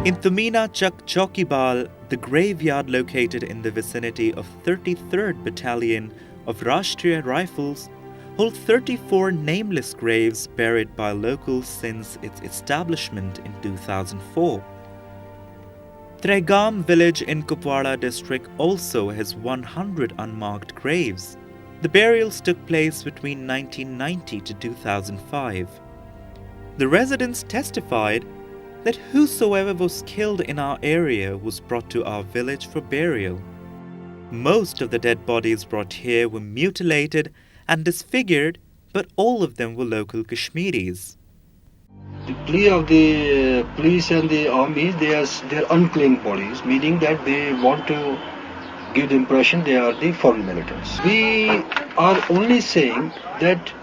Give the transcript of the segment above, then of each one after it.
In Thumina Chak Chokibal, the graveyard located in the vicinity of 33rd Battalion of Rashtriya Rifles, holds 34 nameless graves buried by locals since its establishment in 2004. Tregam village in Kupwara district also has 100 unmarked graves. The burials took place between 1990 to 2005. The residents testified that whosoever was killed in our area was brought to our village for burial. Most of the dead bodies brought here were mutilated and disfigured, but all of them were local Kashmiris. The plea of the police and the army, they're unclaimed bodies, meaning that they want to give the impression they are the foreign militants. We are only saying that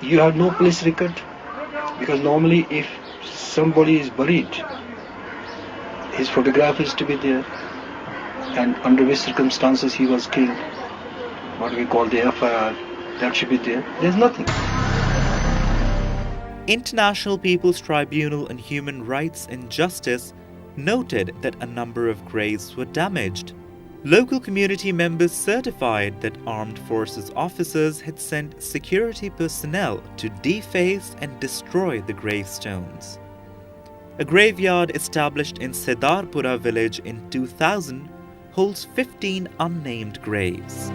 you have no police record, because normally if somebody is buried, his photograph is to be there, and under which circumstances he was killed, what we call the FIR, that should be there. There's nothing. International People's Tribunal on Human Rights and Justice noted that a number of graves were damaged. Local community members certified that armed forces officers had sent security personnel to deface and destroy the gravestones. A graveyard established in Sedarpura village in 2000 holds 15 unnamed graves.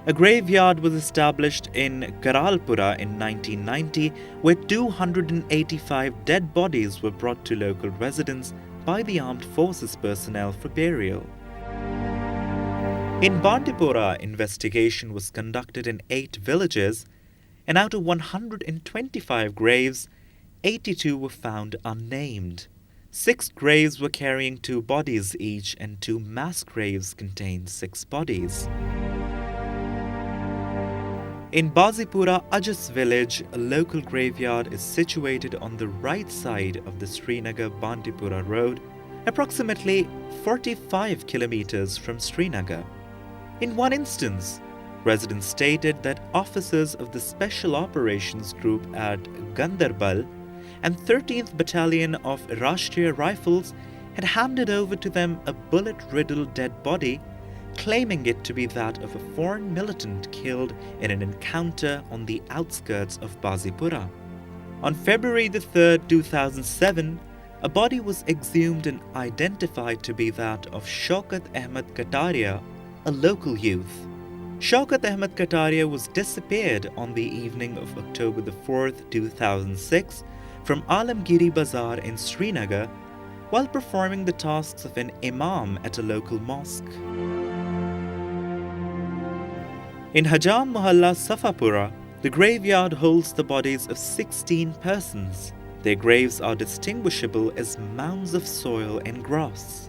A graveyard was established in Karalpura in 1990, where 285 dead bodies were brought to local residents by the armed forces personnel for burial. In Bandipora, investigation was conducted in 8 villages, and out of 125 graves, 82 were found unnamed. 6 graves were carrying 2 bodies each, and 2 mass graves contained 6 bodies. In Bazipura Ajas village, a local graveyard is situated on the right side of the Srinagar-Bandipura road, approximately 45 kilometers from Srinagar. In one instance, residents stated that officers of the Special Operations Group at Gandarbal and 13th Battalion of Rashtriya Rifles had handed over to them a bullet-riddled dead body, claiming it to be that of a foreign militant killed in an encounter on the outskirts of Bazipura. On February 3, 2007, a body was exhumed and identified to be that of Shaukat Ahmed Kataria, a local youth. Shaukat Ahmed Kataria was disappeared on the evening of October 4, 2006 from Alamgiri Bazaar in Srinagar while performing the tasks of an imam at a local mosque. In Hajam Mohalla Safapura, the graveyard holds the bodies of 16 persons. Their graves are distinguishable as mounds of soil and grass.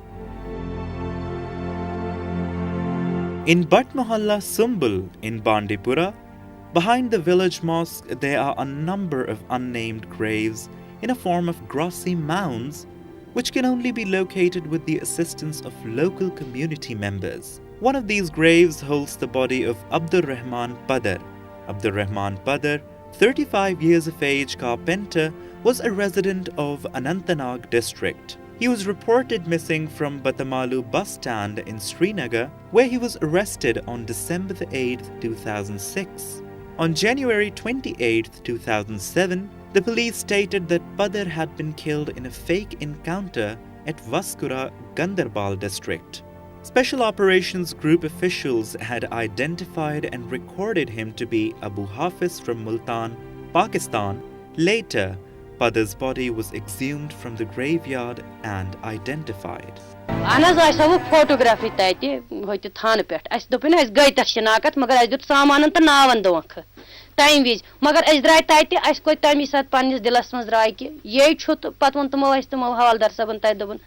In Bhat Mohalla Sumbul in Bandipura, behind the village mosque, there are a number of unnamed graves in a form of grassy mounds, which can only be located with the assistance of local community members. One of these graves holds the body of Abdur Rahman Padar. Abdur Rahman Padar, 35 years of age, carpenter, was a resident of Anantnag district. He was reported missing from Batamalu bus stand in Srinagar, where he was arrested on December 8, 2006. On January 28, 2007, the police stated that Padar had been killed in a fake encounter at Vaskura, Gandarbal district. Special Operations Group officials had identified and recorded him to be Abu Hafiz from Multan, Pakistan. Later, Padar's body was exhumed from the graveyard and identified. Photography time viz magar es drai taite as koi tami sat pannis dilas mas drai ki ye chut patwon tumo as tumo hawaldar saban tay dobun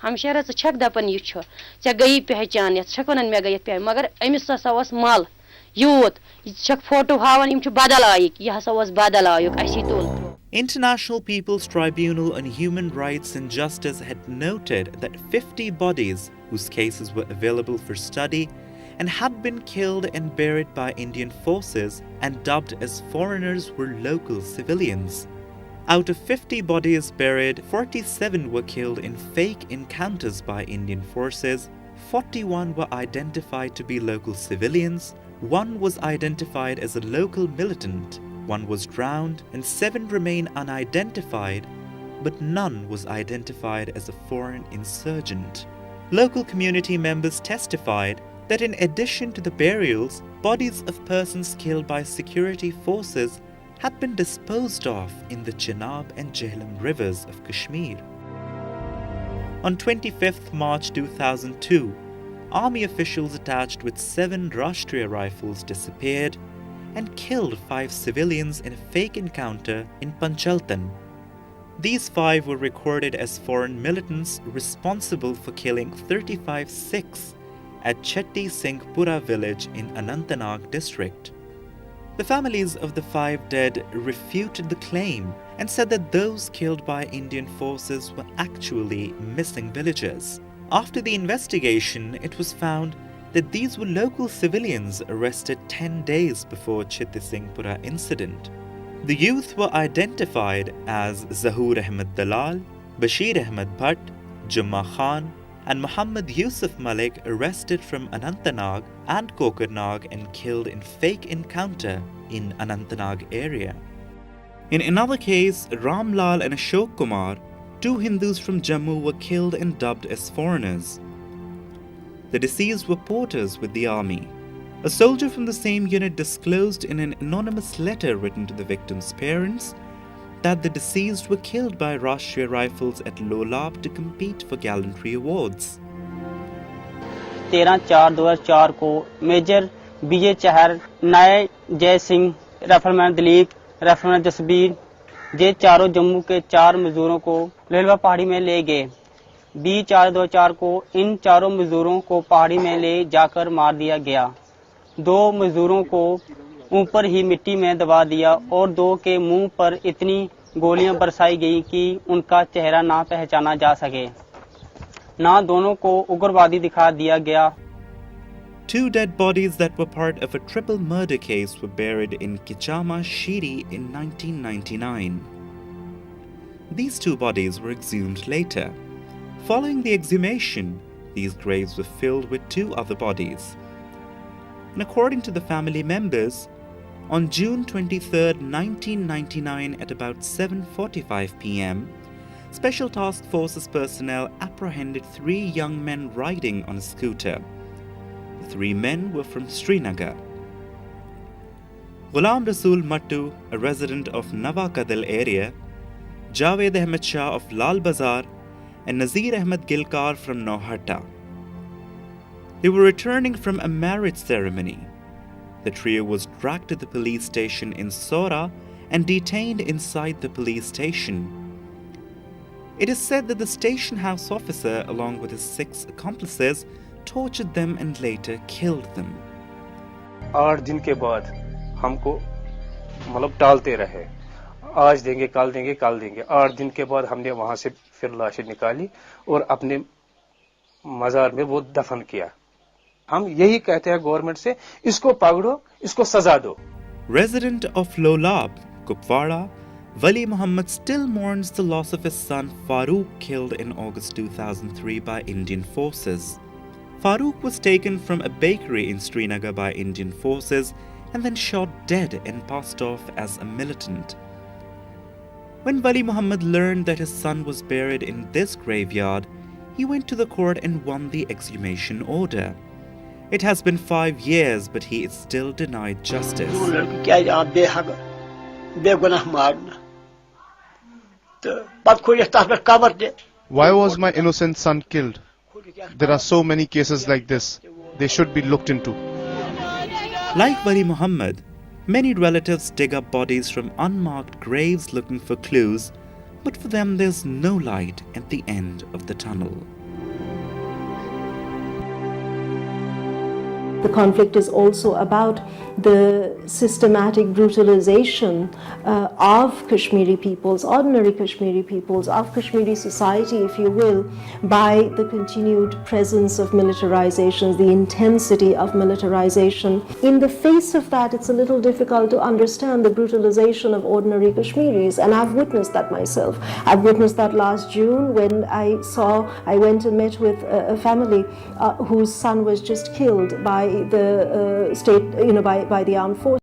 hamshara se chak dapan ye chho cha gayi pehchan ya chakwanan me gayi pe magar emis sa was mal youth chak photo hawan im chu badal ayik ya sa was badal ayuk asi tol. International People's Tribunal on Human Rights and Justice had noted that 50 bodies whose cases were available for study and had been killed and buried by Indian forces and dubbed as foreigners were local civilians. Out of 50 bodies buried, 47 were killed in fake encounters by Indian forces, 41 were identified to be local civilians, 1 was identified as a local militant, 1 was drowned, and 7 remain unidentified, but none was identified as a foreign insurgent. Local community members testified that in addition to the burials, bodies of persons killed by security forces had been disposed of in the Chenab and Jhelum rivers of Kashmir. On 25th March 2002, army officials attached with 7 Rashtriya rifles disappeared and killed 5 civilians in a fake encounter in Panchaltan. These 5 were recorded as foreign militants responsible for killing 35 Sikhs at Chetti Singhpura village in Anantnag district. The families of the 5 dead refuted the claim and said that those killed by Indian forces were actually missing villagers. After the investigation, it was found that these were local civilians arrested 10 days before Chetti Singhpura incident. The youth were identified as Zahoor Ahmed Dalal, Bashir Ahmed Bhatt, Jumma Khan, and Muhammad Yusuf Malik, arrested from Anantnag and Kokarnag and killed in fake encounter in Anantnag area. In another case, Ram Lal and Ashok Kumar, 2 Hindus from Jammu, were killed and dubbed as foreigners. The deceased were porters with the army. A soldier from the same unit disclosed in an anonymous letter written to the victims' parents that the deceased were killed by Rashtriya Rifles at Lolab to compete for gallantry awards. 13/4/2004 को major विजय चहर, नाय जय सिंह, रेफरमैन दिलीप, रेफरमैन जसबीर, ये चारों जम्मू के 4 मजदूरों को लेलवा पहाड़ी में ले गए। 20/4/2004 को इन चारों मजदूरों को पहाड़ी में ले जाकर मार दिया गया। 2 मजदूरों को ऊपर ही मिट्टी में दबा दिया और 2 के मुंह पर इतनी गोलियां बरसाई गई कि उनका चेहरा ना पहचाना जा सके। ना दोनों को उग्रवादी दिखा दिया गया। 2 dead bodies that were part of a triple murder case were buried in Kichama, Shiri in 1999. These 2 bodies were exhumed later. Following the exhumation, these graves were filled with 2 other bodies. And according to the family members, on June 23, 1999 at about 7:45 p.m., Special Task Forces personnel apprehended 3 young men riding on a scooter. The 3 men were from Srinagar. Ghulam Rasool Mattu, a resident of Nawakadil area, Javed Ahmed Shah of Lal Bazar, and Nazir Ahmed Gilkar from Nohata. They were returning from a marriage ceremony. The trio was dragged to the police station in Sora and detained inside the police station. It is said that the station house officer, along with his 6 accomplices, tortured them and later killed them. 8 दिन के बाद हमको मतलब टालते रहे, आज देंगे कल देंगे कल देंगे। 8 दिन के बाद हमने वहां से फिर लाशें निकाली और अपने मजार में वो दफन किया। हम यही कहते हैं गवर्नमेंट से, इसको पकड़ो, इसको सजा दो। Resident of Lolab, Kupwara, Wali Muhammad still mourns the loss of his son Farooq, killed in August 2003 by Indian forces. Farooq was taken from a bakery in Srinagar by Indian forces and then shot dead and passed off as a militant. When Wali Muhammad learned that his son was buried in this graveyard, he went to the court and won the exhumation order. It has been 5 years, but he is still denied justice. Why was my innocent son killed? There are so many cases like this. They should be looked into. Like Wali Muhammad, many relatives dig up bodies from unmarked graves looking for clues, but for them there's no light at the end of the tunnel. The conflict is also about the systematic brutalization of Kashmiri peoples, ordinary Kashmiri peoples, of Kashmiri society, if you will, by the continued presence of militarizations, the intensity of militarization. In the face of that, it's a little difficult to understand the brutalization of ordinary Kashmiris, and I've witnessed that myself. I've witnessed that last June when I went and met with a family whose son was just killed by the state, by the armed forces.